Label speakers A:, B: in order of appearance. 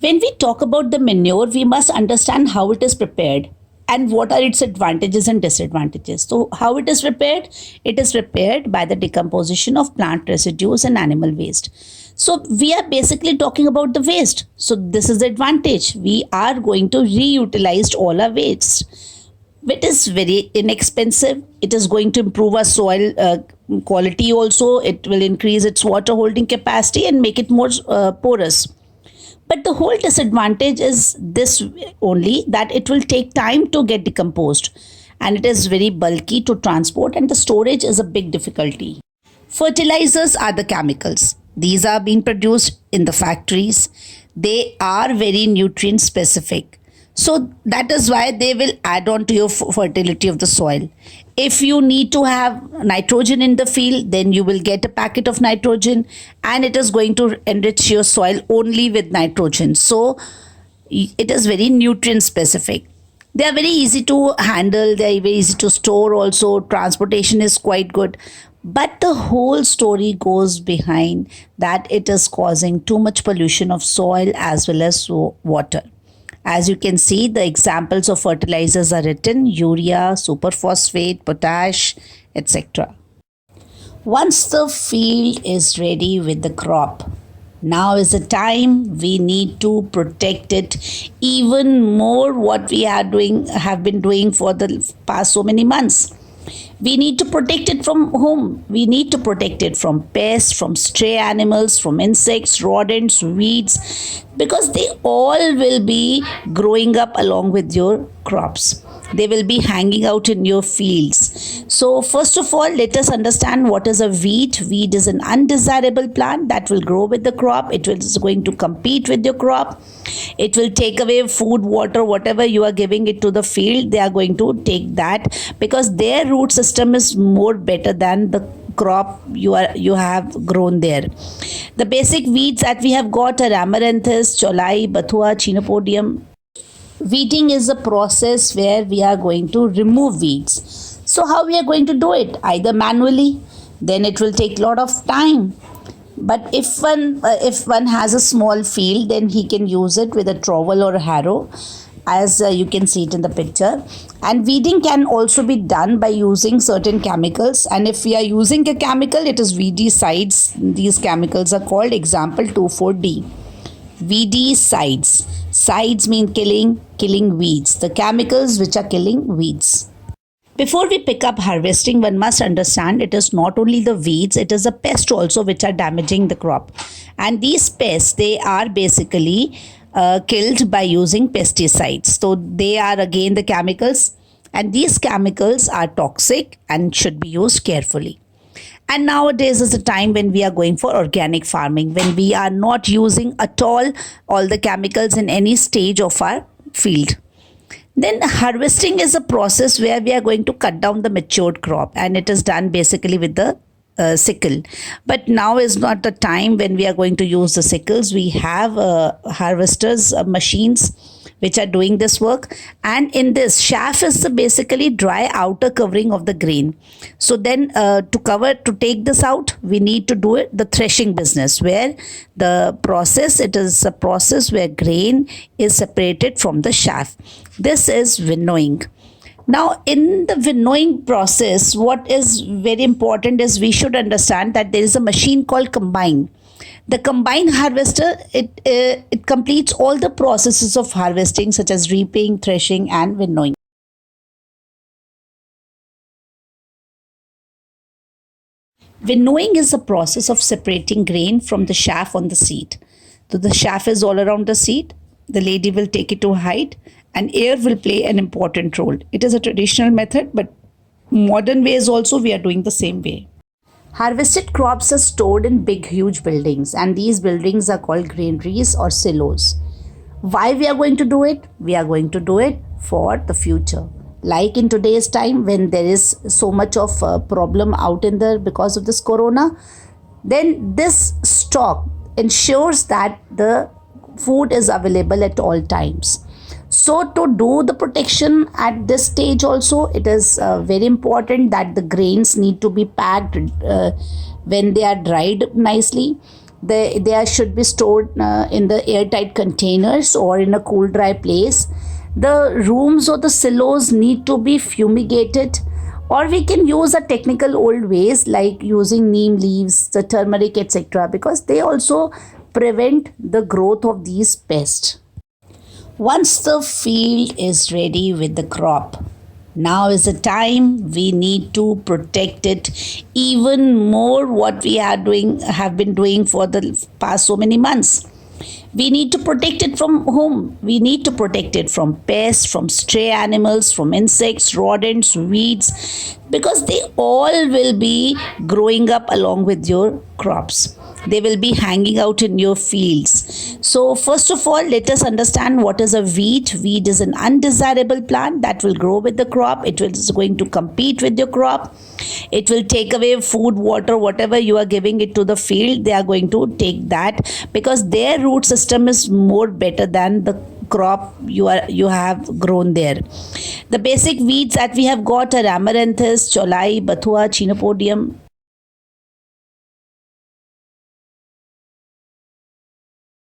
A: When we talk about the manure, we must understand how it is prepared and what are its advantages and disadvantages. So, how it is prepared? It is prepared by the decomposition of plant residues and animal waste. So, we are basically talking about the waste. So, this is the advantage. We are going to reutilize all our waste. It is very inexpensive. It is going to improve our soil quality also. It will increase its water holding capacity and make it more porous. But the whole disadvantage is this only, that it will take time to get decomposed and it is very bulky to transport, and the storage is a big difficulty. Fertilizers are the chemicals. These are being produced in the factories. They are very nutrient specific. So that is why they will add on to your fertility of the soil. If you need to have nitrogen in the field, then you will get a packet of nitrogen and it is going to enrich your soil only with nitrogen. So it is very nutrient specific. They are very easy to handle, they are very easy to store also. Transportation is quite good. But the whole story goes behind that it is causing too much pollution of soil as well as water. As you can see, the examples of fertilizers are written: urea, superphosphate, potash, etc. Once the field is ready with the crop, now is the time we need to protect it even more what we have been doing for the past so many months. We need to protect it from whom? We need to protect it from pests, from stray animals, from insects, rodents, weeds, because they all will be growing up along with your crops. They will be hanging out in your fields. So, first of all, let us understand what is a weed. Weed is an undesirable plant that will grow with the crop. It is going to compete with your crop. It will take away food, water, whatever you are giving it to the field. They are going to take that because their root system is more better than the crop you have grown there. The basic weeds that we have got are amaranthus, cholai, bathua, chenopodium. Weeding is a process where we are going to remove weeds. So how we are going to do it? Either manually, then it will take a lot of time. But if one has a small field, then he can use it with a trowel or a harrow, as you can see it in the picture. And weeding can also be done by using certain chemicals. And if we are using a chemical, it is weedicides. These chemicals are called example 2,4-D. Weedicides. Sides mean killing weeds. The chemicals which are killing weeds. Before we pick up harvesting, one must understand it is not only the weeds, it is the pests also which are damaging the crop. And these pests, they are basically killed by using pesticides. So they are again the chemicals, and these chemicals are toxic and should be used carefully. And nowadays is a time when we are going for organic farming, when we are not using at all the chemicals in any stage of our field. Then harvesting is a process where we are going to cut down the matured crop, and it is done basically with the sickle. But now is not the time when we are going to use the sickles. We have harvesters machines which are doing this work, and in this chaff is the basically dry outer covering of the grain. So then to take this out, we need to do it the threshing business, where it is a process where grain is separated from the chaff. This is winnowing. Now, in the winnowing process, what is very important is we should understand that there is a machine called combine. The combine harvester, it completes all the processes of harvesting, such as reaping, threshing, and winnowing. Winnowing is the process of separating grain from the chaff on the seed. So the chaff is all around the seed. The lady will take it to a height, and air will play an important role. It is a traditional method, but modern ways also we are doing the same way. Harvested crops are stored in big, huge buildings, and these buildings are called granaries or silos. Why we are going to do it? We are going to do it for the future. Like in today's time, when there is so much of a problem out in there because of this corona, then this stock ensures that the food is available at all times. So to do the protection at this stage also, it is very important that the grains need to be packed when they are dried nicely. They should be stored in the airtight containers or in a cool dry place. The rooms or the silos need to be fumigated, or we can use a technical old ways like using neem leaves, the turmeric, etc., because they also prevent the growth of these pests. Once the field is ready with the crop, now is the time we need to protect it even more what we have been doing for the past so many months. We need to protect it from whom? We need to protect it from pests, from stray animals, from insects, rodents, weeds, because they all will be growing up along with your crops. They will be hanging out in your fields. So, first of all, let us understand what is a weed. Weed is an undesirable plant that will grow with the crop. Is going to compete with your crop. It will take away food, water, whatever you are giving it to the field. They are going to take that because their root system is more better than the crop you have grown there. The basic weeds that we have got are amaranthus, cholai, bathua, chenopodium,